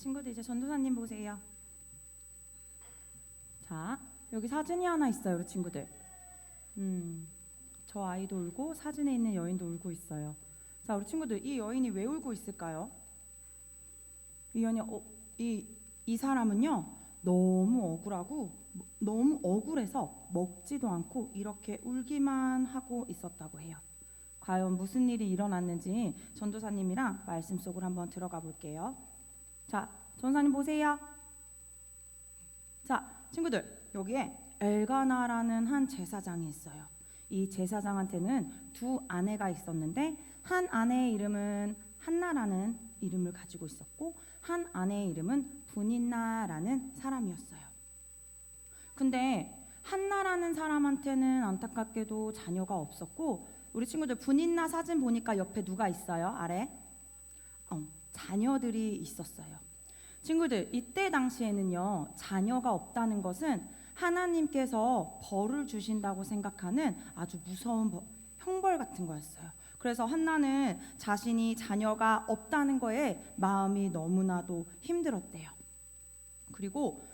친구들 이제 전도사님 보세요. 자, 여기 사진이 하나 있어요, 우리 친구들. 저 아이도 울고 사진에 있는 여인도 울고 있어요. 자, 우리 친구들 이 여인이 왜 울고 있을까요? 이 여인이 이 사람은요 너무 억울하고 너무 억울해서 먹지도 않고 이렇게 울기만 하고 있었다고 해요. 과연 무슨 일이 일어났는지 전도사님이랑 말씀 속으로 한번 들어가 볼게요. 자, 전도사님 보세요. 자, 친구들 여기에 엘가나라는 한 제사장이 있어요. 이 제사장한테는 두 아내가 있었는데 한 아내의 이름은 한나라는 이름을 가지고 있었고 한 아내의 이름은 분인나라는 사람이었어요. 근데 한나라는 사람한테는 안타깝게도 자녀가 없었고 우리 친구들 분인나 사진 보니까 옆에 누가 있어요? 아래? 자녀들이 있었어요. 친구들 이때 당시에는요 자녀가 없다는 것은 하나님께서 벌을 주신다고 생각하는 아주 무서운 형벌 같은 거였어요. 그래서 한나는 자신이 자녀가 없다는 거에 마음이 너무나도 힘들었대요. 그리고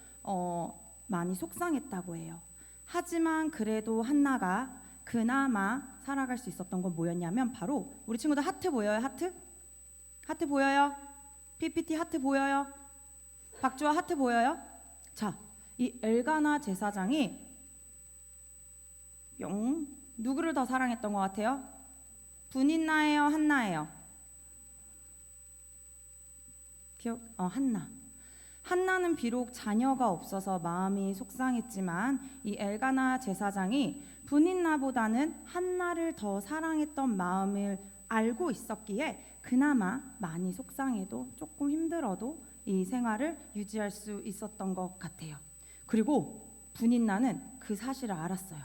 많이 속상했다고 해요. 하지만 그래도 한나가 그나마 살아갈 수 있었던 건 뭐였냐면 바로 우리 친구들 하트 보여요? 하트? 하트 보여요? PPT 하트 보여요? 박주아 하트 보여요? 자, 이 엘가나 제사장이 누구를 더 사랑했던 것 같아요? 분인나예요? 한나예요? 한나. 한나는 비록 자녀가 없어서 마음이 속상했지만 이 엘가나 제사장이 분인나보다는 한나를 더 사랑했던 마음을 알고 있었기에 그나마 많이 속상해도 조금 힘들어도 이 생활을 유지할 수 있었던 것 같아요. 그리고 분인나는 그 사실을 알았어요.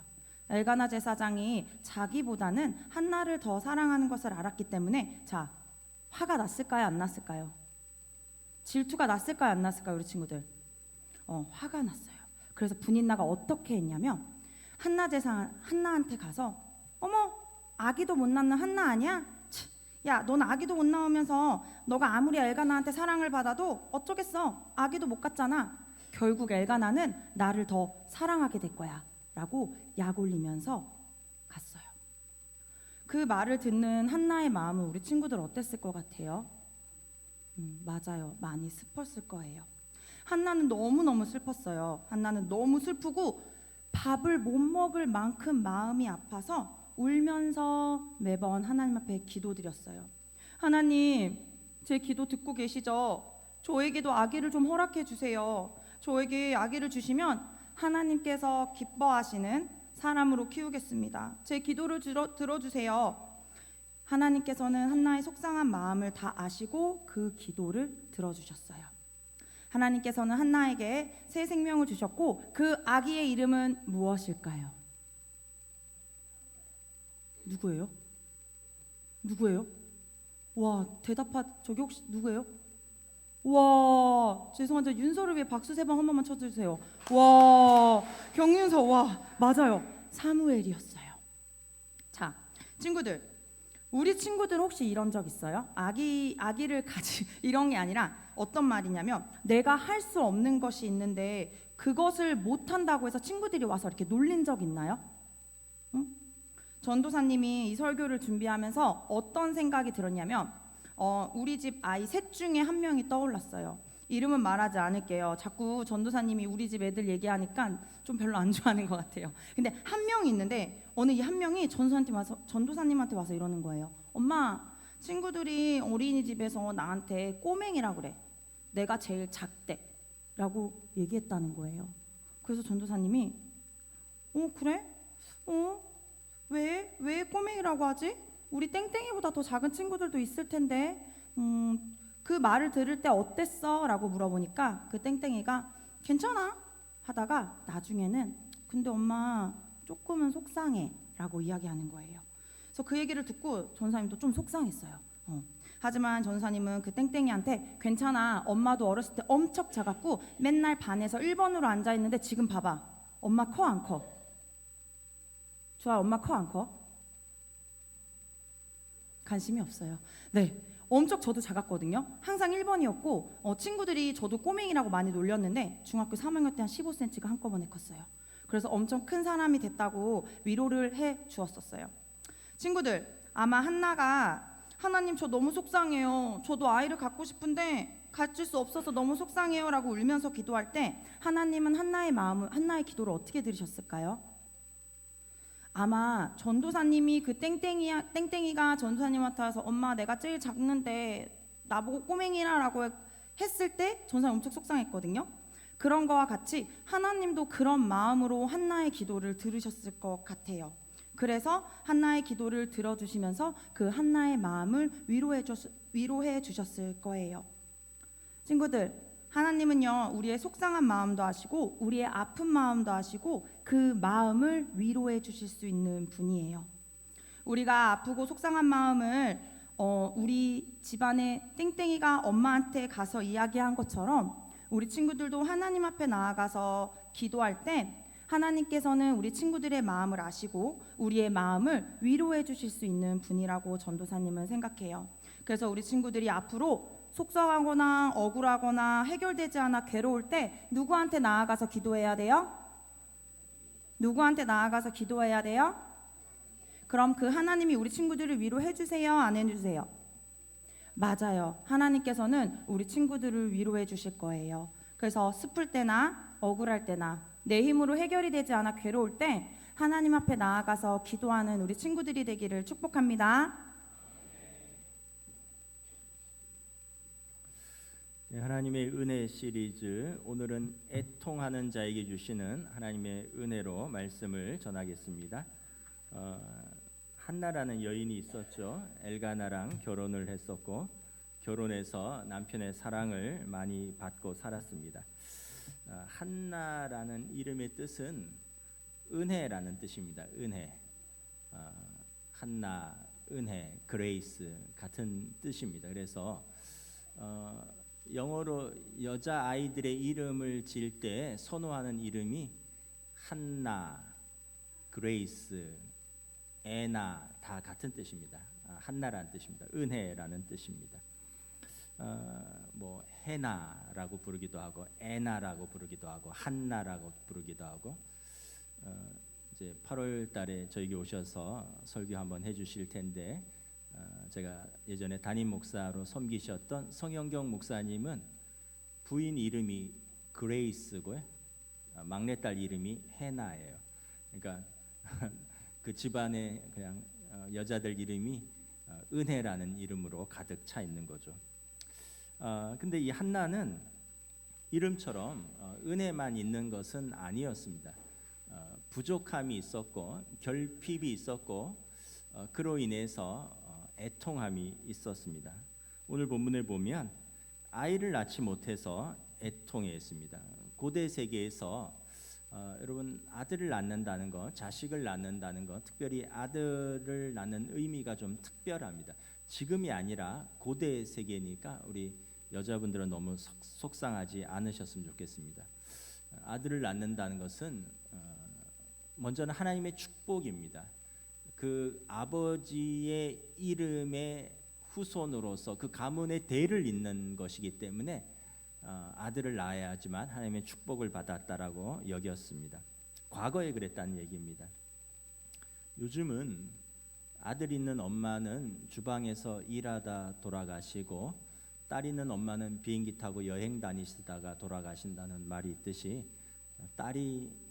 엘가나 제사장이 자기보다는 한나를 더 사랑하는 것을 알았기 때문에 자, 화가 났을까요? 안 났을까요? 질투가 났을까요? 안 났을까요? 우리 친구들 화가 났어요. 그래서 분인나가 어떻게 했냐면 한나한테 가서 어머 아기도 못 낳는 한나 아니야? 야, 넌 아기도 못 낳으면서 너가 아무리 엘가나한테 사랑을 받아도 어쩌겠어. 아기도 못 갖잖아. 결국 엘가나는 나를 더 사랑하게 될 거야 라고 약 올리면서 갔어요. 그 말을 듣는 한나의 마음은 우리 친구들 어땠을 것 같아요? 맞아요. 많이 슬펐을 거예요. 한나는 너무너무 슬펐어요. 한나는 너무 슬프고 밥을 못 먹을 만큼 마음이 아파서 울면서 매번 하나님 앞에 기도드렸어요. 하나님, 제 기도 듣고 계시죠? 저에게도 아기를 좀 허락해 주세요. 저에게 아기를 주시면 하나님께서 기뻐하시는 사람으로 키우겠습니다. 제 기도를 들어주세요. 하나님께서는 한나의 속상한 마음을 다 아시고 그 기도를 들어주셨어요. 하나님께서는 한나에게 새 생명을 주셨고 그 아기의 이름은 무엇일까요? 누구예요? 누구예요? 와, 저기 혹시 누구예요? 와, 죄송한데 윤서를 위해 박수 3번 한 번만 쳐주세요. 와, 경윤서, 와, 맞아요. 사무엘이었어요. 자, 친구들, 우리 친구들 혹시 이런 적 있어요? 아기를 이런 게 아니라 어떤 말이냐면 내가 할 수 없는 것이 있는데 그것을 못한다고 해서 친구들이 와서 이렇게 놀린 적 있나요? 응? 전도사님이 이 설교를 준비하면서 어떤 생각이 들었냐면 우리 집 아이 셋 중에 한 명이 떠올랐어요. 이름은 말하지 않을게요. 자꾸 전도사님이 우리 집 애들 얘기하니까 좀 별로 안 좋아하는 것 같아요. 근데 한 명이 있는데 어느 이 한 명이 전도사님한테 와서 이러는 거예요. 엄마, 친구들이 어린이집에서 나한테 꼬맹이라고 그래. 내가 제일 작대 라고 얘기했다는 거예요. 그래서 전도사님이 그래? 왜 꼬맹이라고 하지? 우리 땡땡이보다 더 작은 친구들도 있을 텐데 그 말을 들을 때 어땠어? 라고 물어보니까 그 땡땡이가 괜찮아 하다가 나중에는 근데 엄마 조금은 속상해 라고 이야기하는 거예요. 그래서 그 얘기를 듣고 전사님도 좀 속상했어요. 하지만 전사님은 그 땡땡이한테 괜찮아, 엄마도 어렸을 때 엄청 작았고 맨날 반에서 1번으로 앉아있는데 지금 봐봐, 엄마 커 안 커? 좋아, 엄마 커 안 커? 관심이 없어요. 네, 엄청 저도 작았거든요. 항상 1번이었고 친구들이 저도 꼬맹이라고 많이 놀렸는데 중학교 3학년 때 한 15cm가 한꺼번에 컸어요. 그래서 엄청 큰 사람이 됐다고 위로를 해 주었었어요. 친구들, 아마 한나가 하나님 저 너무 속상해요. 저도 아이를 갖고 싶은데 가질 수 없어서 너무 속상해요 라고 울면서 기도할 때 하나님은 한나의 기도를 어떻게 들으셨을까요? 아마 전도사님이 그 땡땡이가 전도사님한테 와서 엄마 내가 제일 작는데 나보고 꼬맹이라 라고 했을 때 전도사님 엄청 속상했거든요. 그런 거와 같이 하나님도 그런 마음으로 한나의 기도를 들으셨을 것 같아요. 그래서 한나의 기도를 들어주시면서 그 한나의 마음을 위로해 주셨을 거예요. 친구들, 하나님은요 우리의 속상한 마음도 아시고 우리의 아픈 마음도 아시고 그 마음을 위로해 주실 수 있는 분이에요. 우리가 아프고 속상한 마음을 우리 집안의 땡땡이가 엄마한테 가서 이야기한 것처럼 우리 친구들도 하나님 앞에 나아가서 기도할 때 하나님께서는 우리 친구들의 마음을 아시고 우리의 마음을 위로해 주실 수 있는 분이라고 전도사님은 생각해요. 그래서 우리 친구들이 앞으로 속상하거나 억울하거나 해결되지 않아 괴로울 때 누구한테 나아가서 기도해야 돼요? 누구한테 나아가서 기도해야 돼요? 그럼 그 하나님이 우리 친구들을 위로해 주세요? 안 해주세요? 맞아요. 하나님께서는 우리 친구들을 위로해 주실 거예요. 그래서 슬플 때나 억울할 때나 내 힘으로 해결이 되지 않아 괴로울 때 하나님 앞에 나아가서 기도하는 우리 친구들이 되기를 축복합니다. 하나님의 은혜 시리즈, 오늘은 애통하는 자에게 주시는 하나님의 은혜로 말씀을 전하겠습니다. 한나라는 여인이 있었죠. 엘가나랑 결혼을 했었고 결혼해서 남편의 사랑을 많이 받고 살았습니다. 한나라는 이름의 뜻은 은혜라는 뜻입니다. 은혜, 한나, 은혜, 그레이스 같은 뜻입니다. 그래서 영어로 여자 아이들의 이름을 지을 때 선호하는 이름이 한나, 그레이스, 애나 다 같은 뜻입니다. 한나라는 뜻입니다. 은혜라는 뜻입니다. 뭐 해나라고 부르기도 하고 애나라고 부르기도 하고 한나라고 부르기도 하고 이제 8월 달에 저에게 오셔서 설교 한번 해주실 텐데 제가 예전에 담임 목사로 섬기셨던 성영경 목사님은 부인 이름이 그레이스고요, 막내딸 이름이 해나예요. 그러니까 그 집안에 그냥 여자들 이름이 은혜라는 이름으로 가득 차 있는 거죠. 근데 이 한나는 이름처럼 은혜만 있는 것은 아니었습니다. 부족함이 있었고 결핍이 있었고 그로 인해서 애통함이 있었습니다. 오늘 본문을 보면 아이를 낳지 못해서 애통했습니다. 고대 세계에서 여러분 아들을 낳는다는 것, 자식을 낳는다는 것, 특별히 아들을 낳는 의미가 좀 특별합니다. 지금이 아니라 고대 세계니까 우리 여자분들은 너무 속상하지 않으셨으면 좋겠습니다. 아들을 낳는다는 것은 먼저는 하나님의 축복입니다. 그 아버지의 이름의 후손으로서 그 가문의 대를 잇는 것이기 때문에 아들을 낳아야지만 하나님의 축복을 받았다라고 여겼습니다. 과거에 그랬다는 얘기입니다. 요즘은 아들 있는 엄마는 주방에서 일하다 돌아가시고 딸 있는 엄마는 비행기 타고 여행 다니시다가 돌아가신다는 말이 있듯이 딸이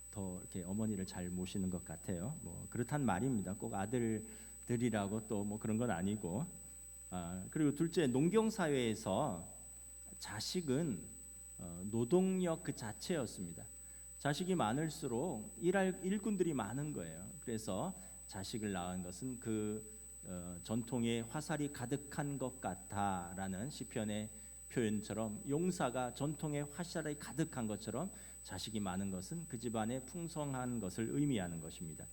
더 이렇게 어머니를 잘 모시는 것 같아요. 뭐 그렇단 말입니다. 꼭 아들들이라고 또 뭐 그런 건 아니고. 그리고 둘째, 농경 사회에서 자식은 노동력 그 자체였습니다. 자식이 많을수록 일할 일꾼들이 많은 거예요. 그래서 자식을 낳은 것은 그 전통의 화살이 가득한 것 같다라는 시편의 표현처럼 용사가 전통의 화살이 가득한 것처럼 자식이 많은 것은 그 집안의 풍성한 것을 의미하는 것입니다.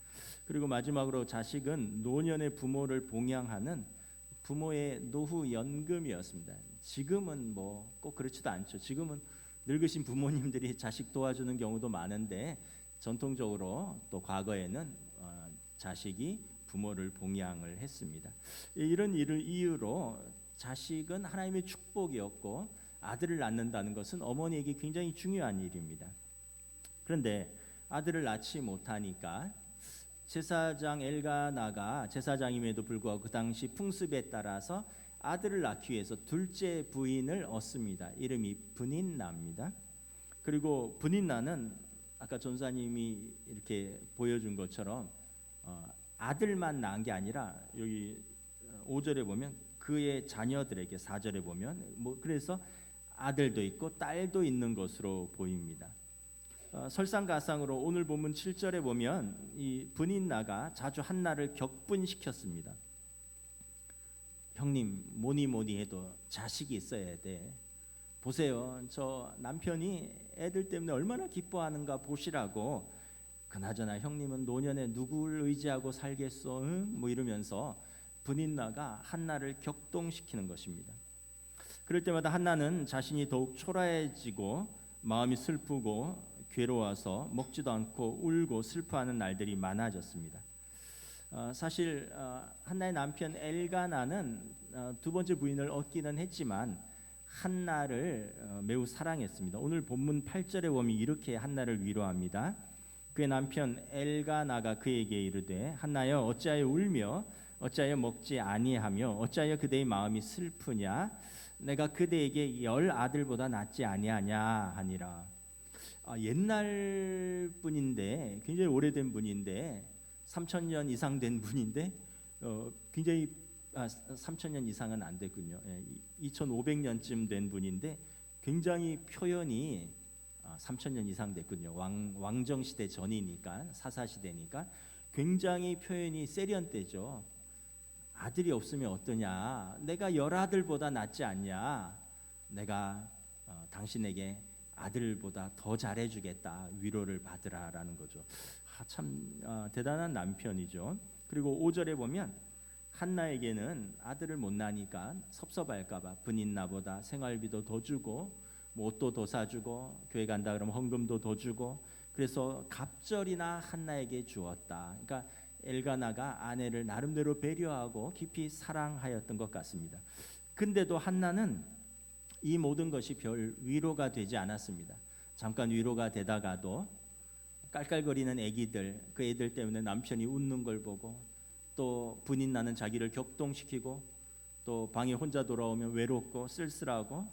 그리고 마지막으로 자식은 노년의 부모를 봉양하는 부모의 노후 연금이었습니다. 지금은 뭐 꼭 그렇지도 않죠. 지금은 늙으신 부모님들이 자식 도와주는 경우도 많은데 전통적으로 또 과거에는 자식이 부모를 봉양을 했습니다. 이런 이유로 자식은 하나님의 축복이었고 아들을 낳는다는 것은 어머니에게 굉장히 중요한 일입니다. 그런데 아들을 낳지 못하니까 제사장 엘가나가 제사장임에도 불구하고 그 당시 풍습에 따라서 아들을 낳기 위해서 둘째 부인을 얻습니다. 이름이 브닌나입니다. 그리고 브닌나는 아까 전사님이 이렇게 보여준 것처럼 아들만 낳은 게 아니라 여기 5절에 보면 그의 자녀들에게 4절에 보면 그래서 아들도 있고 딸도 있는 것으로 보입니다. 설상가상으로 오늘 본문 7절에 보면 이 브닌나가 자주 한나를 격분시켰습니다. 형님 뭐니 해도 자식이 있어야 돼. 보세요, 저 남편이 애들 때문에 얼마나 기뻐하는가 보시라고. 그나저나 형님은 노년에 누구를 의지하고 살겠소? 응? 이러면서 브닌나가 한나를 격동시키는 것입니다. 그럴 때마다 한나는 자신이 더욱 초라해지고 마음이 슬프고 괴로워서 먹지도 않고 울고 슬퍼하는 날들이 많아졌습니다. 사실 한나의 남편 엘가나는 두 번째 부인을 얻기는 했지만 한나를 매우 사랑했습니다. 오늘 본문 8절에 보면 이렇게 한나를 위로합니다. 그의 남편 엘가나가 그에게 이르되 한나여 어찌하여 울며 어찌하여 먹지 아니하며 어찌하여 그대의 마음이 슬프냐 내가 그대에게 10 아들보다 낫지 아니하냐 하니라. 옛날 분인데 굉장히 오래된 분인데 3,000년 이상 된 분인데 굉장히 3,000년 이상은 안 됐군요. 2,500년쯤 된 분인데 굉장히 표현이 3,000년 이상 됐군요. 왕정 시대 전이니까 사사 시대니까 굉장히 표현이 세련되죠. 아들이 없으면 어떠냐? 내가 10 아들보다 낫지 않냐? 내가 당신에게 아들보다 더 잘해주겠다. 위로를 받으라라는 거죠. 참 대단한 남편이죠. 그리고 5절에 보면 한나에게는 아들을 못 낳으니까 섭섭할까봐 브닌나보다 생활비도 더 주고 옷도 더 사주고 교회 간다 그러면 헌금도 더 주고 그래서 갑절이나 한나에게 주었다. 그러니까 엘가나가 아내를 나름대로 배려하고 깊이 사랑하였던 것 같습니다. 근데도 한나는 이 모든 것이 별 위로가 되지 않았습니다. 잠깐 위로가 되다가도 깔깔거리는 애기들, 그 애들 때문에 남편이 웃는 걸 보고 또 분인나는 자기를 격동시키고 또 방에 혼자 돌아오면 외롭고 쓸쓸하고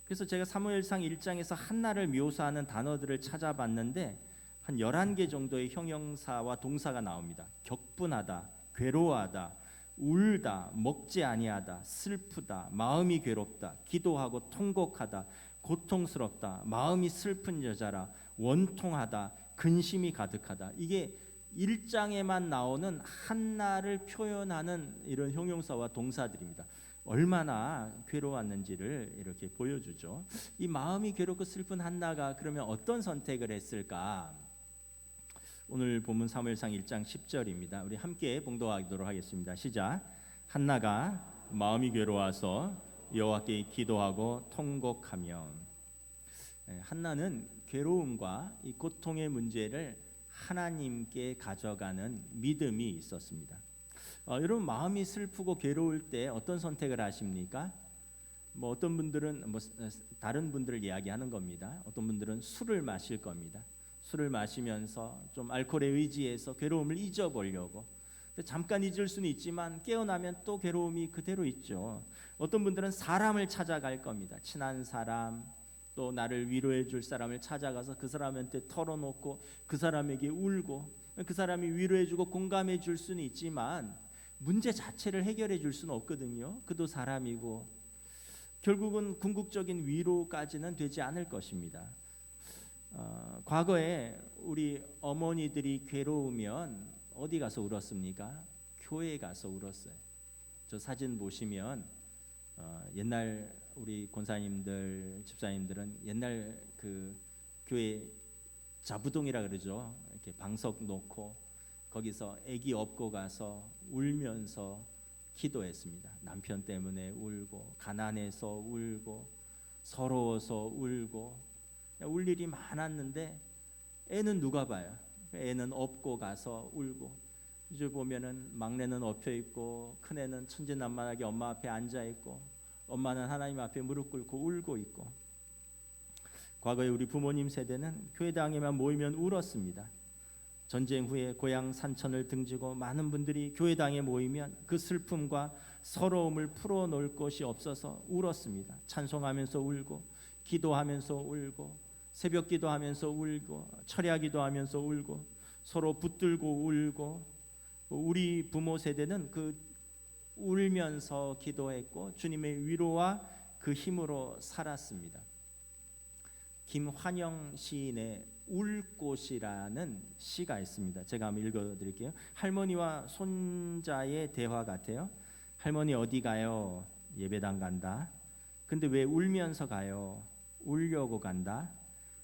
그래서 제가 사무엘상 1장에서 한나를 묘사하는 단어들을 찾아봤는데 한 11개 정도의 형용사와 동사가 나옵니다. 격분하다, 괴로워하다, 울다, 먹지 아니하다, 슬프다, 마음이 괴롭다, 기도하고 통곡하다, 고통스럽다, 마음이 슬픈 여자라, 원통하다, 근심이 가득하다. 이게 1장에만 나오는 한나를 표현하는 이런 형용사와 동사들입니다. 얼마나 괴로웠는지를 이렇게 보여주죠. 이 마음이 괴롭고 슬픈 한나가 그러면 어떤 선택을 했을까? 오늘 본문 사무엘상 1장 10절입니다. 우리 함께 봉독하도록 하겠습니다. 시작. 한나가 마음이 괴로워서 여호와께 기도하고 통곡하며. 한나는 괴로움과 이 고통의 문제를 하나님께 가져가는 믿음이 있었습니다. 여러분 마음이 슬프고 괴로울 때 어떤 선택을 하십니까? 어떤 분들은 다른 분들을 이야기하는 겁니다. 어떤 분들은 술을 마실 겁니다. 술을 마시면서 좀 알코올에 의지해서 괴로움을 잊어보려고. 잠깐 잊을 수는 있지만 깨어나면 또 괴로움이 그대로 있죠. 어떤 분들은 사람을 찾아갈 겁니다. 친한 사람, 또 나를 위로해 줄 사람을 찾아가서 그 사람한테 털어놓고 그 사람에게 울고 그 사람이 위로해 주고 공감해 줄 수는 있지만 문제 자체를 해결해 줄 수는 없거든요. 그도 사람이고 결국은 궁극적인 위로까지는 되지 않을 것입니다. 과거에 우리 어머니들이 괴로우면 어디 가서 울었습니까? 교회에 가서 울었어요. 저 사진 보시면 옛날 우리 권사님들, 집사님들은 옛날 그 교회 자부동이라 그러죠. 이렇게 방석 놓고 거기서 아기 업고 가서 울면서 기도했습니다. 남편 때문에 울고 가난해서 울고 서러워서 울고 울 일이 많았는데 애는 누가 봐요? 애는 업고 가서 울고 이제 보면은 막내는 엎혀 있고 큰애는 천진난만하게 엄마 앞에 앉아 있고 엄마는 하나님 앞에 무릎 꿇고 울고 있고. 과거에 우리 부모님 세대는 교회당에만 모이면 울었습니다. 전쟁 후에 고향 산천을 등지고 많은 분들이 교회당에 모이면 그 슬픔과 서러움을 풀어놓을 곳이 없어서 울었습니다. 찬송하면서 울고 기도하면서 울고 새벽 기도하면서 울고 철야 기도하면서 울고 서로 붙들고 울고. 우리 부모 세대는 그 울면서 기도했고 주님의 위로와 그 힘으로 살았습니다. 김환영 시인의 울꽃이라는 시가 있습니다. 제가 한번 읽어드릴게요. 할머니와 손자의 대화 같아요. 할머니 어디 가요? 예배당 간다. 근데 왜 울면서 가요? 울려고 간다.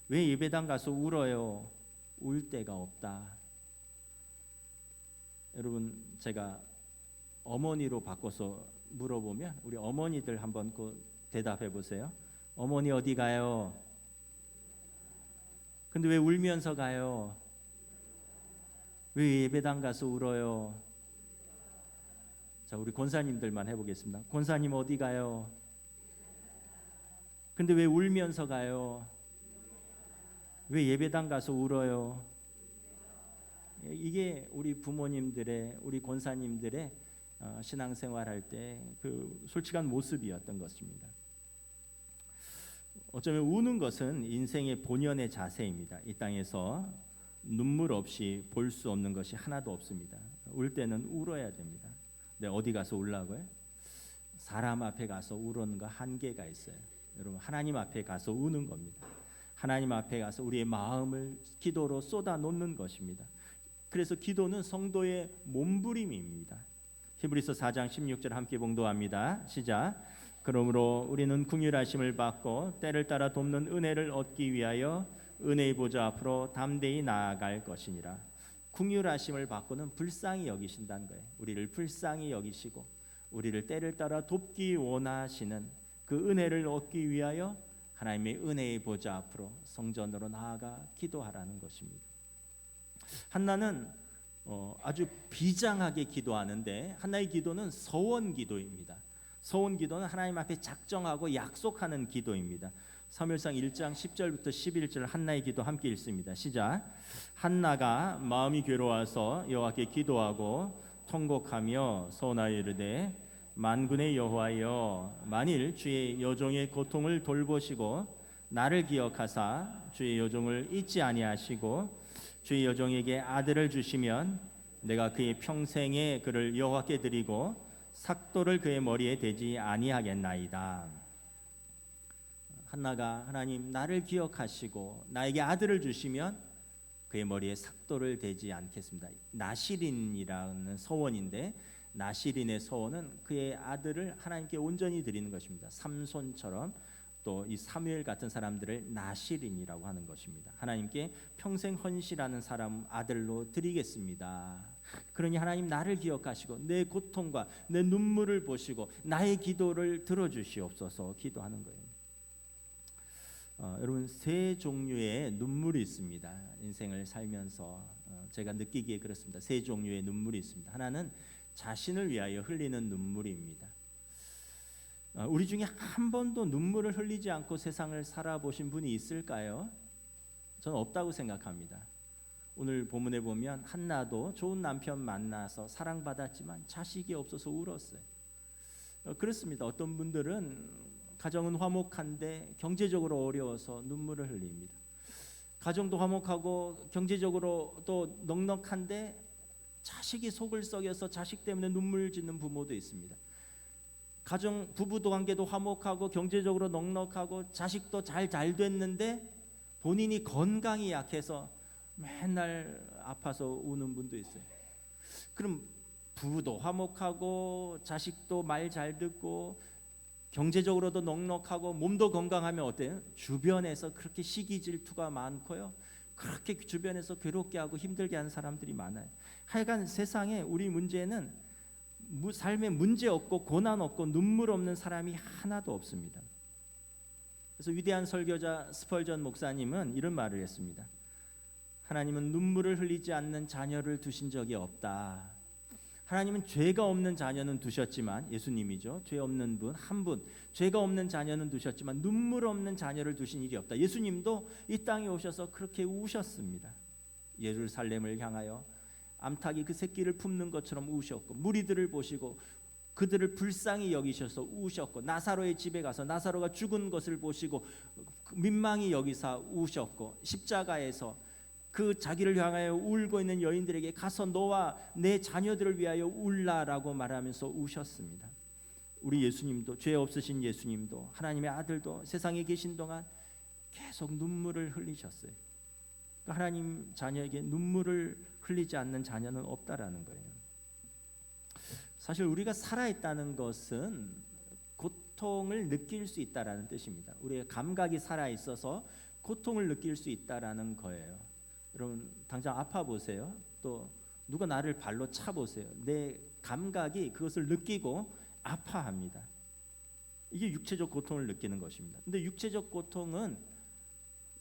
왜 예배당 가서 울어요? 울 데가 없다. 여러분, 제가 어머니로 바꿔서 물어보면 우리 어머니들 한번 그 대답해 보세요. 어머니 어디 가요? 근데 왜 울면서 가요? 왜 예배당 가서 울어요? 자, 우리 권사님들만 해보겠습니다. 권사님 어디 가요? 근데 왜 울면서 가요? 왜 예배당 가서 울어요? 이게 우리 부모님들의, 우리 권사님들의 신앙생활할 때 그 솔직한 모습이었던 것입니다. 어쩌면 우는 것은 인생의 본연의 자세입니다. 이 땅에서 눈물 없이 볼 수 없는 것이 하나도 없습니다. 울 때는 울어야 됩니다. 근데 어디 가서 울라고요? 사람 앞에 가서 우는 거 한계가 있어요. 여러분, 하나님 앞에 가서 우는 겁니다. 하나님 앞에 가서 우리의 마음을 기도로 쏟아 놓는 것입니다. 그래서 기도는 성도의 몸부림입니다. 히브리서 4장 16절 함께 봉독합니다. 시작. 그러므로 우리는 긍휼하심을 받고 때를 따라 돕는 은혜를 얻기 위하여 은혜의 보좌 앞으로 담대히 나아갈 것이니라. 긍휼하심을 받고는 불쌍히 여기신다는 거예요. 우리를 불쌍히 여기시고 우리를 때를 따라 돕기 원하시는 그 은혜를 얻기 위하여 하나님의 은혜의 보좌 앞으로 성전으로 나아가 기도하라는 것입니다. 한나는 아주 비장하게 기도하는데 한나의 기도는 서원 기도입니다. 서원 기도는 하나님 앞에 작정하고 약속하는 기도입니다. 사무엘상 1장 10절부터 11절 한나의 기도 함께 읽습니다. 시작. 한나가 마음이 괴로워서 여호와께 기도하고 통곡하며 서원하여 이르되 만군의 여호와여, 만일 주의 여종의 고통을 돌보시고 나를 기억하사 주의 여종을 잊지 아니하시고 주의 여종에게 아들을 주시면 내가 그의 평생에 그를 여호와께 드리고 삭도를 그의 머리에 대지 아니하겠나이다. 한나가 하나님 나를 기억하시고 나에게 아들을 주시면 그의 머리에 삭도를 대지 않겠습니다. 나시린이라는 서원인데 나시린의 서원은 그의 아들을 하나님께 온전히 드리는 것입니다. 삼손처럼 또 이 사무엘 같은 사람들을 나시린이라고 하는 것입니다. 하나님께 평생 헌신하는 사람 아들로 드리겠습니다. 그러니 하나님 나를 기억하시고 내 고통과 내 눈물을 보시고 나의 기도를 들어주시옵소서 기도하는 거예요. 여러분, 세 종류의 눈물이 있습니다. 인생을 살면서 제가 느끼기에 그렇습니다. 세 종류의 눈물이 있습니다. 하나는 자신을 위하여 흘리는 눈물입니다. 우리 중에 한 번도 눈물을 흘리지 않고 세상을 살아보신 분이 있을까요? 저는 없다고 생각합니다. 오늘 본문에 보면 한나도 좋은 남편 만나서 사랑받았지만 자식이 없어서 울었어요. 그렇습니다. 어떤 분들은 가정은 화목한데 경제적으로 어려워서 눈물을 흘립니다. 가정도 화목하고 경제적으로 또 넉넉한데 자식이 속을 썩여서 자식 때문에 눈물 짓는 부모도 있습니다. 가정 부부도 관계도 화목하고 경제적으로 넉넉하고 자식도 잘 됐는데 본인이 건강이 약해서 맨날 아파서 우는 분도 있어요. 그럼 부부도 화목하고 자식도 말 잘 듣고 경제적으로도 넉넉하고 몸도 건강하면 어때요? 주변에서 그렇게 시기 질투가 많고요. 그렇게 주변에서 괴롭게 하고 힘들게 하는 사람들이 많아요. 하여간 세상에 우리 문제는 삶에 문제 없고 고난 없고 눈물 없는 사람이 하나도 없습니다. 그래서 위대한 설교자 스펄전 목사님은 이런 말을 했습니다. 하나님은 눈물을 흘리지 않는 자녀를 두신 적이 없다. 하나님은 죄가 없는 자녀는 두셨지만, 예수님이죠. 죄 없는 분 한 분, 죄가 없는 자녀는 두셨지만 눈물 없는 자녀를 두신 일이 없다. 예수님도 이 땅에 오셔서 그렇게 우셨습니다. 예루살렘을 향하여 암탉이 그 새끼를 품는 것처럼 우셨고, 무리들을 보시고 그들을 불쌍히 여기셔서 우셨고, 나사로의 집에 가서 나사로가 죽은 것을 보시고 민망히 여기사 우셨고, 십자가에서 그 자기를 향하여 울고 있는 여인들에게 가서 너와 내 자녀들을 위하여 울라라고 말하면서 우셨습니다. 우리 예수님도, 죄 없으신 예수님도, 하나님의 아들도 세상에 계신 동안 계속 눈물을 흘리셨어요. 하나님 자녀에게 눈물을 흘리지 않는 자녀는 없다라는 거예요. 사실 우리가 살아있다는 것은 고통을 느낄 수 있다라는 뜻입니다. 우리의 감각이 살아있어서 고통을 느낄 수 있다라는 거예요. 여러분 당장 아파 보세요. 또 누가 나를 발로 차 보세요. 내 감각이 그것을 느끼고 아파합니다. 이게 육체적 고통을 느끼는 것입니다. 근데 육체적 고통은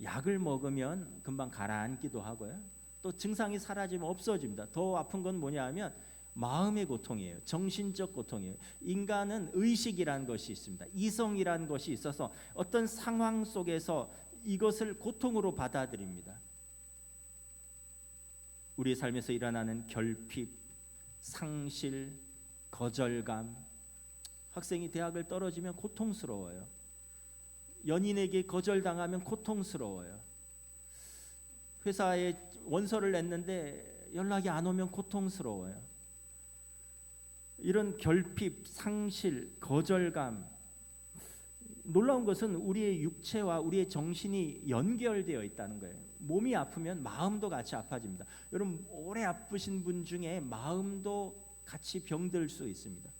약을 먹으면 금방 가라앉기도 하고요. 또 증상이 사라지면 없어집니다. 더 아픈 건 뭐냐 하면 마음의 고통이에요. 정신적 고통이에요. 인간은 의식이라는 것이 있습니다. 이성이라는 것이 있어서 어떤 상황 속에서 이것을 고통으로 받아들입니다. 우리의 삶에서 일어나는 결핍, 상실, 거절감. 학생이 대학을 떨어지면 고통스러워요. 연인에게 거절당하면 고통스러워요. 회사에 원서를 냈는데 연락이 안 오면 고통스러워요. 이런 결핍, 상실, 거절감. 놀라운 것은 우리의 육체와 우리의 정신이 연결되어 있다는 거예요. 몸이 아프면 마음도 같이 아파집니다. 여러분 오래 아프신 분 중에 마음도 같이 병들 수 있습니다.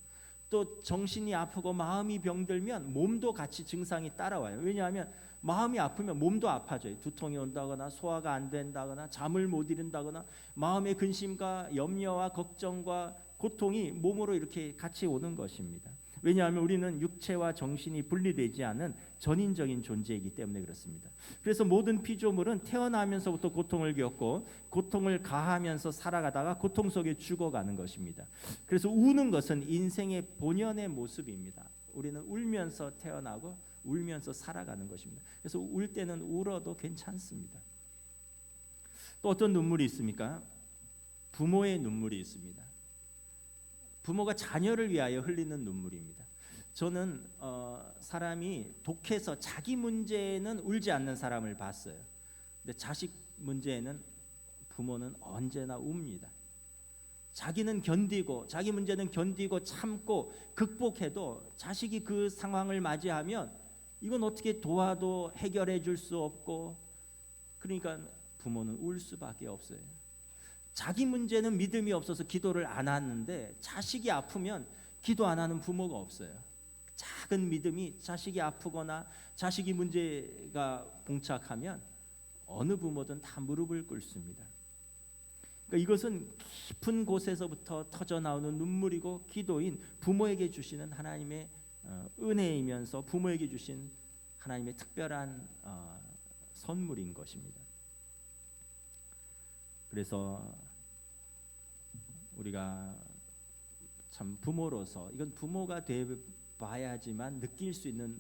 또 정신이 아프고 마음이 병들면 몸도 같이 증상이 따라와요. 왜냐하면 마음이 아프면 몸도 아파져요. 두통이 온다거나 소화가 안 된다거나 잠을 못 이룬다거나 마음의 근심과 염려와 걱정과 고통이 몸으로 이렇게 같이 오는 것입니다. 왜냐하면 우리는 육체와 정신이 분리되지 않은 전인적인 존재이기 때문에 그렇습니다. 그래서 모든 피조물은 태어나면서부터 고통을 겪고 고통을 가하면서 살아가다가 고통 속에 죽어가는 것입니다. 그래서 우는 것은 인생의 본연의 모습입니다. 우리는 울면서 태어나고 울면서 살아가는 것입니다. 그래서 울 때는 울어도 괜찮습니다. 또 어떤 눈물이 있습니까? 부모의 눈물이 있습니다. 부모가 자녀를 위하여 흘리는 눈물입니다. 저는 사람이 독해서 자기 문제에는 울지 않는 사람을 봤어요. 근데 자식 문제에는 부모는 언제나 웁니다. 자기는 견디고 자기 문제는 견디고 참고 극복해도 자식이 그 상황을 맞이하면 이건 어떻게 도와도 해결해 줄 수 없고, 그러니까 부모는 울 수밖에 없어요. 자기 문제는 믿음이 없어서 기도를 안 하는데 자식이 아프면 기도 안 하는 부모가 없어요. 작은 믿음이 자식이 아프거나 자식이 문제가 봉착하면 어느 부모든 다 무릎을 꿇습니다. 그러니까 이것은 깊은 곳에서부터 터져 나오는 눈물이고 기도인 부모에게 주시는 하나님의 은혜이면서 부모에게 주신 하나님의 특별한 선물인 것입니다. 그래서 우리가 참 부모로서 이건 부모가 돼 봐야지만 느낄 수 있는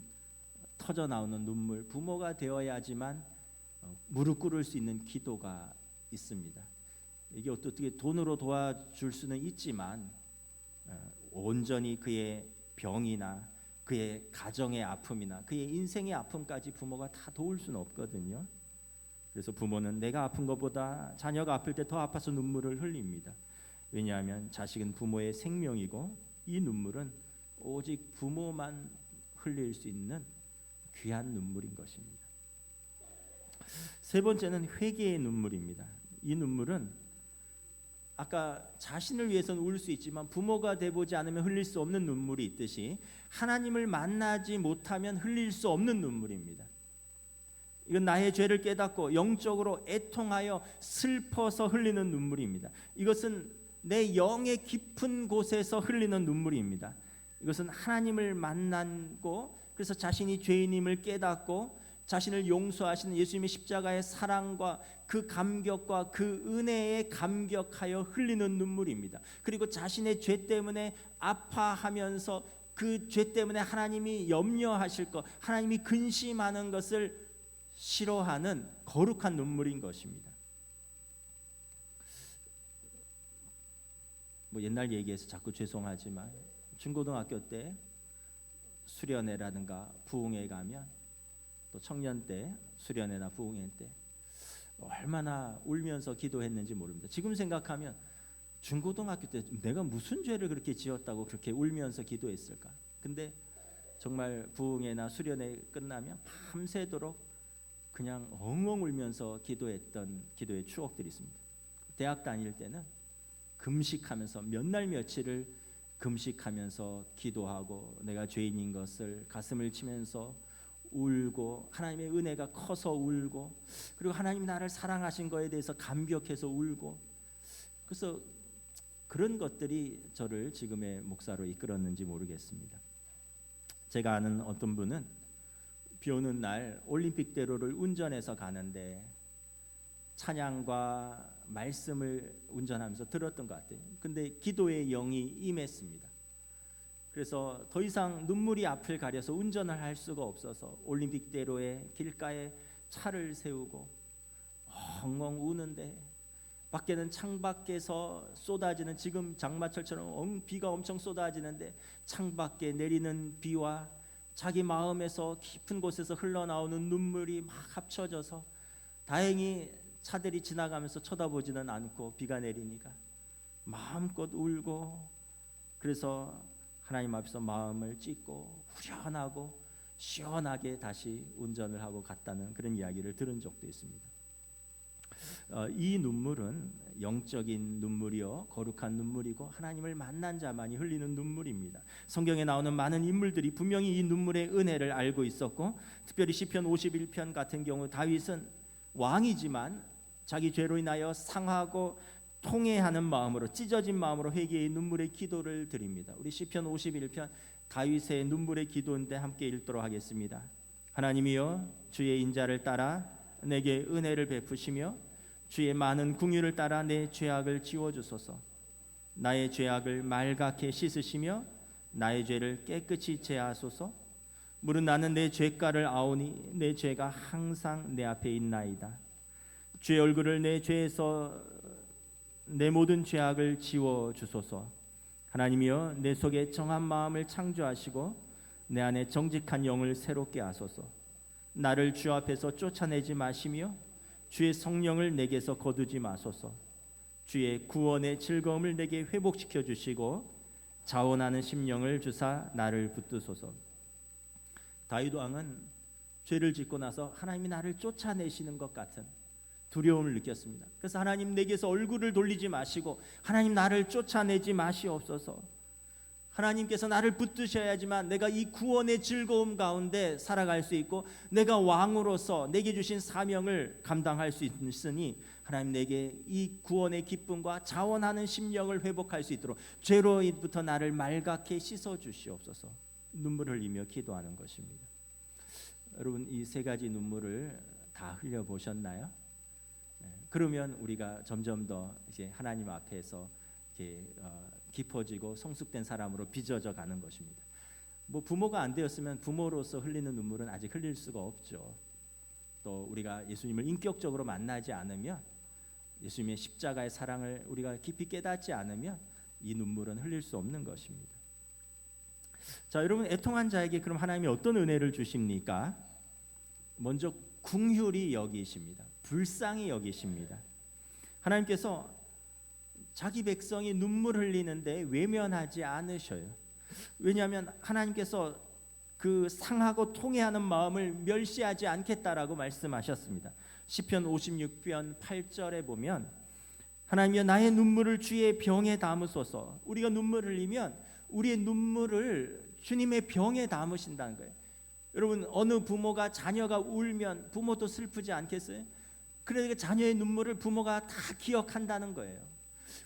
터져 나오는 눈물, 부모가 되어야지만 무릎 꿇을 수 있는 기도가 있습니다. 이게 어떻게 돈으로 도와줄 수는 있지만 온전히 그의 병이나 그의 가정의 아픔이나 그의 인생의 아픔까지 부모가 다 도울 수는 없거든요. 그래서 부모는 내가 아픈 것보다 자녀가 아플 때 더 아파서 눈물을 흘립니다. 왜냐하면 자식은 부모의 생명이고 이 눈물은 오직 부모만 흘릴 수 있는 귀한 눈물인 것입니다. 세 번째는 회개의 눈물입니다. 이 눈물은 아까 자신을 위해서는 울 수 있지만 부모가 돼보지 않으면 흘릴 수 없는 눈물이 있듯이 하나님을 만나지 못하면 흘릴 수 없는 눈물입니다. 이건 나의 죄를 깨닫고 영적으로 애통하여 슬퍼서 흘리는 눈물입니다. 이것은 내 영의 깊은 곳에서 흘리는 눈물입니다. 이것은 하나님을 만나고 그래서 자신이 죄인임을 깨닫고 자신을 용서하시는 예수님의 십자가의 사랑과 그 감격과 그 은혜에 감격하여 흘리는 눈물입니다. 그리고 자신의 죄 때문에 아파하면서 그 죄 때문에 하나님이 염려하실 것, 하나님이 근심하는 것을 싫어하는 거룩한 눈물인 것입니다. 뭐 옛날 얘기해서 자꾸 죄송하지만 중고등학교 때 수련회라든가 부흥회 가면, 또 청년 때 수련회나 부흥회 때 얼마나 울면서 기도했는지 모릅니다. 지금 생각하면 중고등학교 때 내가 무슨 죄를 그렇게 지었다고 그렇게 울면서 기도했을까? 근데 정말 부흥회나 수련회 끝나면 밤새도록 그냥 엉엉 울면서 기도했던 기도의 추억들이 있습니다. 대학 다닐 때는 금식하면서 몇 날 며칠을 금식하면서 기도하고 내가 죄인인 것을 가슴을 치면서 울고, 하나님의 은혜가 커서 울고, 그리고 하나님 나를 사랑하신 거에 대해서 감격해서 울고, 그래서 그런 것들이 저를 지금의 목사로 이끌었는지 모르겠습니다. 제가 아는 어떤 분은 비 오는 날 올림픽대로를 운전해서 가는데 찬양과 말씀을 운전하면서 들었던 것 같아요. 근데 기도의 영이 임했습니다. 그래서 더 이상 눈물이 앞을 가려서 운전을 할 수가 없어서 올림픽대로의 길가에 차를 세우고 엉엉 우는데, 밖에는 창밖에서 쏟아지는, 지금 장마철처럼 비가 엄청 쏟아지는데 창밖에 내리는 비와 자기 마음에서 깊은 곳에서 흘러나오는 눈물이 막 합쳐져서, 다행히 차들이 지나가면서 쳐다보지는 않고 비가 내리니까 마음껏 울고, 그래서 하나님 앞에서 마음을 찢고 후련하고 시원하게 다시 운전을 하고 갔다는 그런 이야기를 들은 적도 있습니다. 이 눈물은 영적인 눈물이요 거룩한 눈물이고 하나님을 만난 자만이 흘리는 눈물입니다. 성경에 나오는 많은 인물들이 분명히 이 눈물의 은혜를 알고 있었고, 특별히 시편 51편 같은 경우 다윗은 왕이지만 자기 죄로 인하여 상하고 통회하는 마음으로, 찢어진 마음으로 회개의 눈물의 기도를 드립니다. 우리 시편 51편 다윗의 눈물의 기도인데 함께 읽도록 하겠습니다. 하나님이여, 주의 인자를 따라 내게 은혜를 베푸시며 주의 많은 긍휼을 따라 내 죄악을 지워주소서. 나의 죄악을 말갛게 씻으시며 나의 죄를 깨끗이 제하소서. 무릇 나는 내 죄가를 아오니 내 죄가 항상 내 앞에 있나이다. 주의 얼굴을 내 죄에서 내 모든 죄악을 지워주소서. 하나님이여, 내 속에 정한 마음을 창조하시고 내 안에 정직한 영을 새롭게 하소서. 나를 주 앞에서 쫓아내지 마시며 주의 성령을 내게서 거두지 마소서. 주의 구원의 즐거움을 내게 회복시켜 주시고 자원하는 심령을 주사 나를 붙드소서. 다윗 왕은 죄를 짓고 나서 하나님이 나를 쫓아내시는 것 같은 두려움을 느꼈습니다. 그래서 하나님, 내게서 얼굴을 돌리지 마시고 하나님, 나를 쫓아내지 마시옵소서. 하나님께서 나를 붙드셔야지만 내가 이 구원의 즐거움 가운데 살아갈 수 있고 내가 왕으로서 내게 주신 사명을 감당할 수 있으니, 하나님, 내게 이 구원의 기쁨과 자원하는 심령을 회복할 수 있도록 죄로부터 나를 말갛게 씻어 주시옵소서. 눈물 흘리며 기도하는 것입니다. 여러분, 이 세 가지 눈물을 다 흘려 보셨나요? 그러면 우리가 점점 더 이제 하나님 앞에서 이렇게 깊어지고 성숙된 사람으로 빚어져 가는 것입니다. 뭐 부모가 안 되었으면 부모로서 흘리는 눈물은 아직 흘릴 수가 없죠. 또 우리가 예수님을 인격적으로 만나지 않으면, 예수님의 십자가의 사랑을 우리가 깊이 깨닫지 않으면 이 눈물은 흘릴 수 없는 것입니다. 자, 여러분, 애통한 자에게 그럼 하나님이 어떤 은혜를 주십니까? 먼저 긍휼히 여기십니다. 불쌍히 여기십니다. 하나님께서 자기 백성이 눈물 흘리는데 외면하지 않으셔요. 왜냐하면 하나님께서 그 상하고 통회하는 마음을 멸시하지 않겠다라고 말씀하셨습니다. 시편 56편 8절에 보면, 하나님이여, 나의 눈물을 주의 병에 담으소서. 우리가 눈물 흘리면 우리의 눈물을 주님의 병에 담으신다는 거예요. 여러분, 어느 부모가 자녀가 울면 부모도 슬프지 않겠어요? 그러니까 자녀의 눈물을 부모가 다 기억한다는 거예요.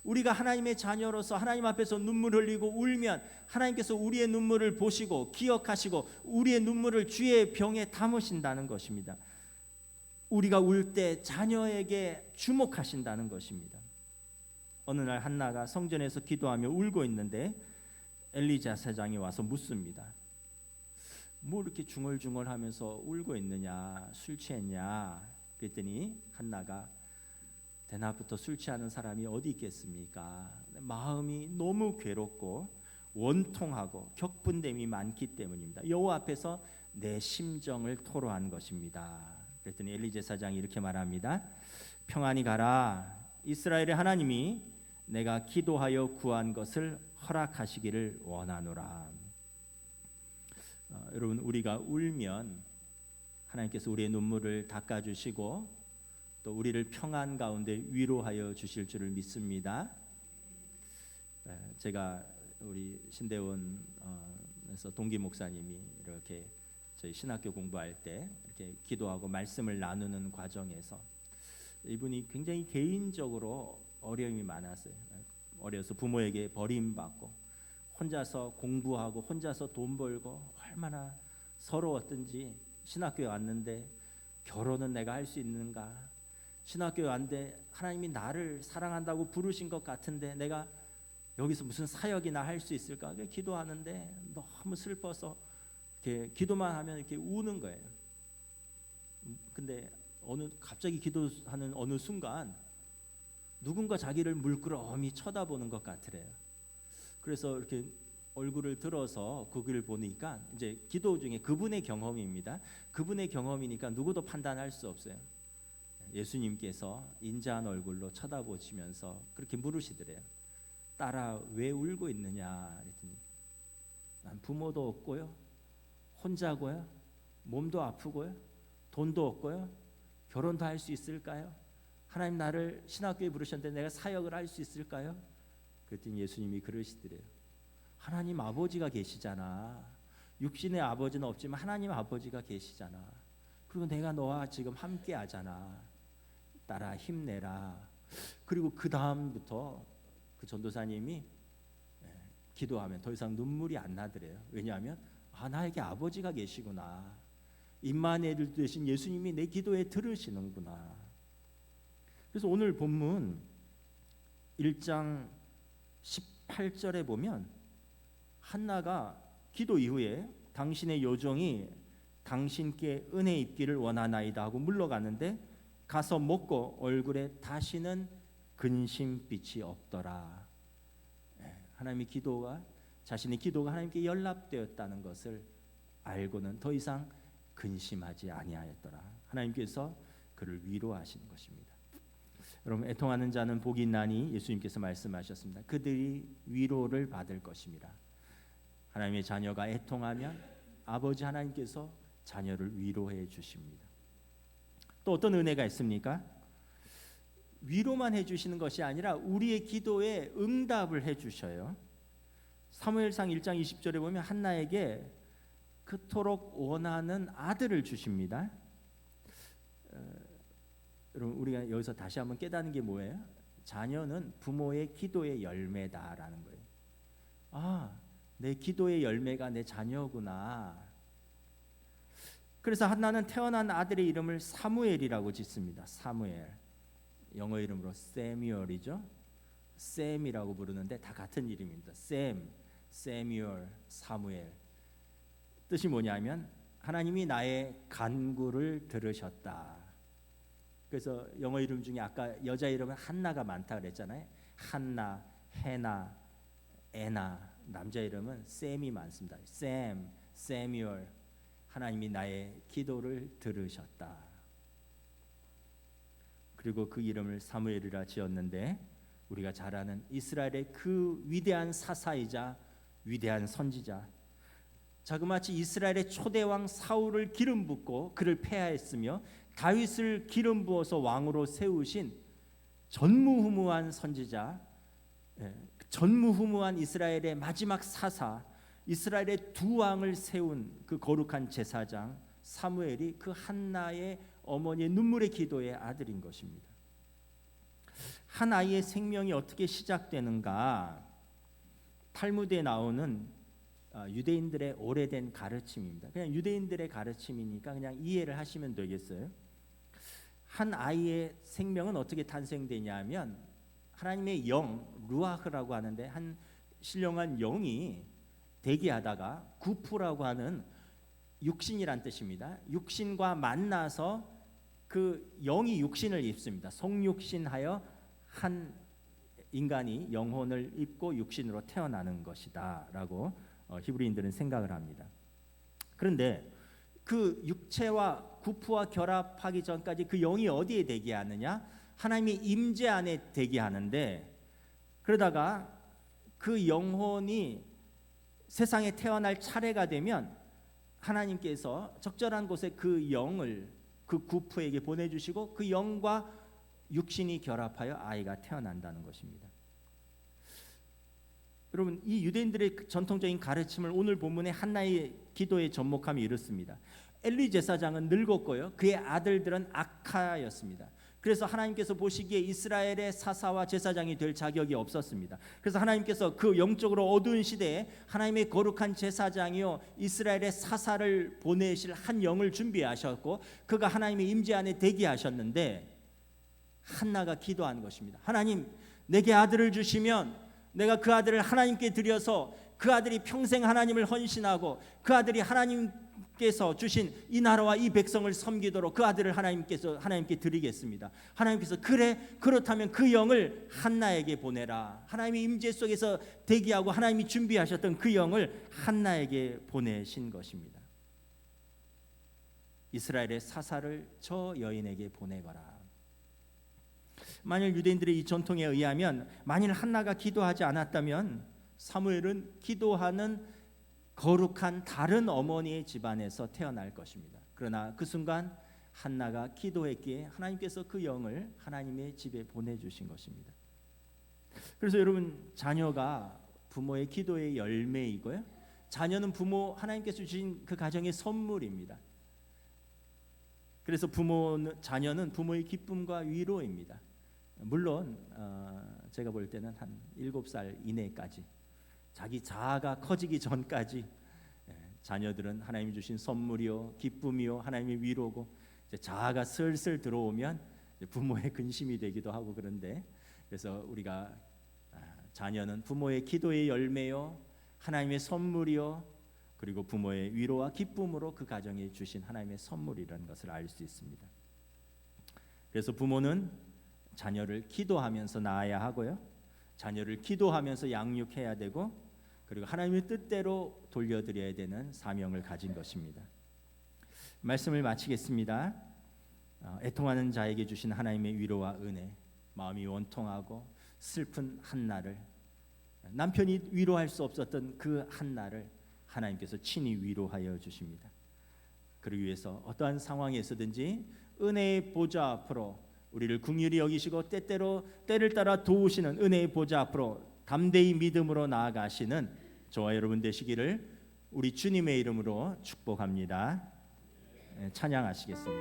우리가 하나님의 자녀로서 하나님 앞에서 눈물 흘리고 울면 하나님께서 우리의 눈물을 보시고 기억하시고 우리의 눈물을 주의 병에 담으신다는 것입니다. 우리가 울 때 자녀에게 주목하신다는 것입니다. 어느 날 한나가 성전에서 기도하며 울고 있는데 엘리 제사장이 와서 묻습니다. 뭐 이렇게 중얼중얼하면서 울고 있느냐, 술 취했냐? 그랬더니 한나가 대낮부터 술 취하는 사람이 어디 있겠습니까? 마음이 너무 괴롭고 원통하고 격분됨이 많기 때문입니다. 여호와 앞에서 내 심정을 토로한 것입니다. 그랬더니 엘리 제사장이 이렇게 말합니다. 평안히 가라. 이스라엘의 하나님이 내가 기도하여 구한 것을 허락하시기를 원하노라. 여러분, 우리가 울면 하나님께서 우리의 눈물을 닦아주시고 또 우리를 평안 가운데 위로하여 주실 줄을 믿습니다. 제가 우리 신대원에서 동기 목사님이 이렇게 저희 신학교 공부할 때 이렇게 기도하고 말씀을 나누는 과정에서 이분이 굉장히 개인적으로 어려움이 많았어요. 어려서 부모에게 버림받고 혼자서 공부하고 혼자서 돈 벌고 얼마나 서러웠던지 신학교에 왔는데 결혼은 내가 할 수 있는가? 신학교에 왔는데 하나님이 나를 사랑한다고 부르신 것 같은데 내가 여기서 무슨 사역이나 할 수 있을까? 기도하는데 너무 슬퍼서 이렇게 기도만 하면 이렇게 우는 거예요. 근데 갑자기 기도하는 어느 순간 누군가 자기를 물끄러미 쳐다보는 것 같으래요. 그래서 이렇게 얼굴을 들어서 그 길을 보니까 이제 기도 중에 그분의 경험입니다. 그분의 경험이니까 누구도 판단할 수 없어요. 예수님께서 인자한 얼굴로 쳐다보시면서 그렇게 물으시더래요. 딸아, 왜 울고 있느냐? 그랬더니 난 부모도 없고요, 혼자고요, 몸도 아프고요, 돈도 없고요, 결혼도 할 수 있을까요? 하나님 나를 신학교에 부르셨는데 내가 사역을 할 수 있을까요? 그랬더니 예수님이 그러시더래요. 하나님 아버지가 계시잖아. 육신의 아버지는 없지만 하나님 아버지가 계시잖아. 그리고 내가 너와 지금 함께 하잖아. 딸아, 힘내라. 그리고 그 다음부터 그 전도사님이 기도하면 더 이상 눈물이 안 나더래요. 왜냐하면 나에게 아버지가 계시구나. 임마누엘 되신 예수님이 내 기도에 들으시는구나. 그래서 오늘 본문 1장 18절에 보면 한나가 기도 이후에 당신의 요정이 당신께 은혜 입기를 원하나이다 하고 물러가는데 가서 먹고 얼굴에 다시는 근심빛이 없더라. 하나님의 기도가 자신의 기도가 하나님께 연락되었다는 것을 알고는 더 이상 근심하지 아니하였더라. 하나님께서 그를 위로하시는 것입니다. 여러분, 애통하는 자는 복이 있나니 예수님께서 말씀하셨습니다. 그들이 위로를 받을 것입니다. 하나님의 자녀가 애통하면 아버지 하나님께서 자녀를 위로해 주십니다. 또 어떤 은혜가 있습니까? 위로만 해주시는 것이 아니라 우리의 기도에 응답을 해주셔요. 사무엘상 1장 20절에 보면 한나에게 그토록 원하는 아들을 주십니다. 여러분, 우리가 여기서 다시 한번 깨닫는 게 뭐예요? 자녀는 부모의 기도의 열매다라는 거예요. 내 기도의 열매가 내 자녀구나. 그래서 한나는 태어난 아들의 이름을 사무엘이라고 짓습니다. 사무엘. 영어 이름으로 세뮤얼이죠. 샘이라고 부르는데 다 같은 이름입니다. 샘, 세뮤얼, 사무엘. 뜻이 뭐냐면 하나님이 나의 간구를 들으셨다. 그래서 영어 이름 중에 아까 여자 이름은 한나가 많다 그랬잖아요. 한나, 해나, 에나. 남자 이름은 샘이 많습니다. 샘, 세뮤얼. 하나님이 나의 기도를 들으셨다. 그리고 그 이름을 사무엘이라 지었는데 우리가 잘 아는 이스라엘의 그 위대한 사사이자 위대한 선지자, 자그마치 이스라엘의 초대왕 사울을 기름 붓고 그를 폐하했으며 다윗을 기름 부어서 왕으로 세우신 전무후무한 선지자, 전무후무한 이스라엘의 마지막 사사, 이스라엘의 두 왕을 세운 그 거룩한 제사장 사무엘이 그 한나의 어머니의 눈물의 기도의 아들인 것입니다. 한 아이의 생명이 어떻게 시작되는가? 탈무드에 나오는 유대인들의 오래된 가르침입니다. 그냥 유대인들의 가르침이니까 그냥 이해를 하시면 되겠어요. 한 아이의 생명은 어떻게 탄생되냐면 하나님의 영, 루아흐라고 하는데 한 신령한 영이 대기하다가 구프라고 하는 육신이란 뜻입니다. 육신과 만나서 그 영이 육신을 입습니다. 성육신하여 한 인간이 영혼을 입고 육신으로 태어나는 것이다라고 히브리인들은 생각을 합니다. 그런데 그 육체와 구프와 결합하기 전까지 그 영이 어디에 대기하느냐? 하나님의 임재 안에 대기하는데, 그러다가 그 영혼이 세상에 태어날 차례가 되면 하나님께서 적절한 곳에 그 영을 그 구프에게 보내주시고 그 영과 육신이 결합하여 아이가 태어난다는 것입니다. 여러분, 이 유대인들의 전통적인 가르침을 오늘 본문의 한나의 기도에 접목하면 이렇습니다. 엘리 제사장은 늙었고요, 그의 아들들은 악하였습니다. 그래서 하나님께서 보시기에 이스라엘의 사사와 제사장이 될 자격이 없었습니다. 그래서 하나님께서 그 영적으로 어두운 시대에 하나님의 거룩한 제사장이요 이스라엘의 사사를 보내실 한 영을 준비하셨고 그가 하나님의 임재 안에 대기하셨는데, 한나가 기도한 것입니다. 하나님, 내게 아들을 주시면 내가 그 아들을 하나님께 드려서 그 아들이 평생 하나님을 헌신하고 그 아들이 하나님께서 주신 이 나라와 이 백성을 섬기도록 그 아들을 하나님께 드리겠습니다. 하나님께서 그렇다면 그 영을 한나에게 보내라. 하나님의 임재 속에서 대기하고 하나님이 준비하셨던 그 영을 한나에게 보내신 것입니다. 이스라엘의 사사를 저 여인에게 보내거라. 만일 유대인들의 이 전통에 의하면 만일 한나가 기도하지 않았다면 사무엘은 기도하는 거룩한 다른 어머니의 집안에서 태어날 것입니다. 그러나 그 순간 한나가 기도했기에 하나님께서 그 영을 하나님의 집에 보내주신 것입니다. 그래서 여러분, 자녀가 부모의 기도의 열매이고요, 자녀는 하나님께서 주신 그 가정의 선물입니다. 그래서 자녀는 부모의 기쁨과 위로입니다. 물론 제가 볼 때는 한 7살 이내까지, 자기 자아가 커지기 전까지 자녀들은 하나님이 주신 선물이요 기쁨이요 하나님의 위로고, 자아가 슬슬 들어오면 부모의 근심이 되기도 하고, 그런데 그래서 우리가 자녀는 부모의 기도의 열매요 하나님의 선물이요 그리고 부모의 위로와 기쁨으로 그 가정에 주신 하나님의 선물이라는 것을 알 수 있습니다. 그래서 부모는 자녀를 기도하면서 낳아야 하고요, 자녀를 기도하면서 양육해야 되고, 그리고 하나님의 뜻대로 돌려드려야 되는 사명을 가진 것입니다. 말씀을 마치겠습니다. 애통하는 자에게 주신 하나님의 위로와 은혜, 마음이 원통하고 슬픈 한나를, 남편이 위로할 수 없었던 그 한나를 하나님께서 친히 위로하여 주십니다. 그러기 위해서 어떠한 상황에서든지 은혜의 보좌 앞으로 우리를 긍휼히 여기시고 때를 따라 도우시는 은혜의 보좌 앞으로 담대히 믿음으로 나아가시는 저와 여러분 되시기를 우리 주님의 이름으로 축복합니다. 찬양하시겠습니다.